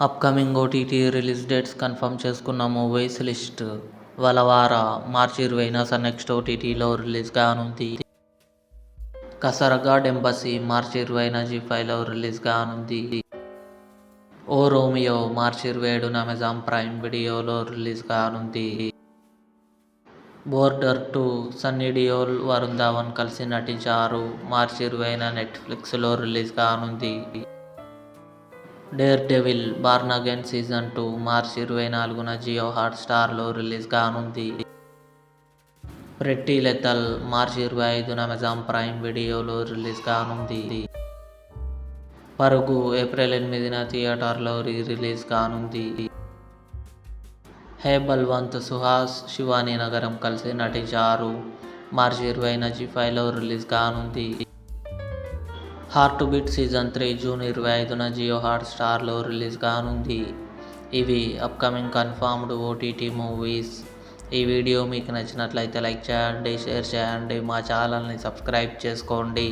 Upcoming OTT release dates confirm చేసుకున్న movies list. వలవార మార్చి 20న sun next ఓటీటీలో release కానుంది. కసరగాడ్ embassy మార్చి 20న జీ5లో రిలీజ్ కానుంది. ఓ రోమియో మార్చి 27న అమెజాన్ ప్రైమ్ వీడియోలో రిలీజ్ కానుంది. బోర్డర్ 2 సన్నీ డియోల్, వరుణ్ ధవన్ కలిసి నటించారు. మార్చి 20న నెట్ఫ్లిక్స్లో రిలీజ్ కానుంది. Dare devil born again season 2 మార్చి 24న జియో హాట్స్టార్లో రిలీజ్ కానుంది. ప్రెట్టి లెథల్ మార్చి 25న అమెజాన్ ప్రైమ్ వీడియోలో రిలీజ్ కానుంది. పరుగు ఏప్రిల్ 8న థియేటర్లో రిలీజ్ కానుంది. హే బల్వంత్ సుహాస్, శివానీ నగరం కలిసి నటించారు. మార్చి 20న జీ5లో రిలీజ్ కానుంది. హార్ట్ బీట్ సీజన్ 3 జూన్ 25న జియో హాట్స్టార్లో రిలీజ్ కానుంది. ఇవి అప్కమింగ్ కన్ఫర్మ్డ్ ఓటీటీ మూవీస్. ఈ వీడియో మీకు నచ్చినట్లయితే లైక్ చేయండి, షేర్ చేయండి, మా ఛానల్ని సబ్స్క్రైబ్ చేసుకోండి.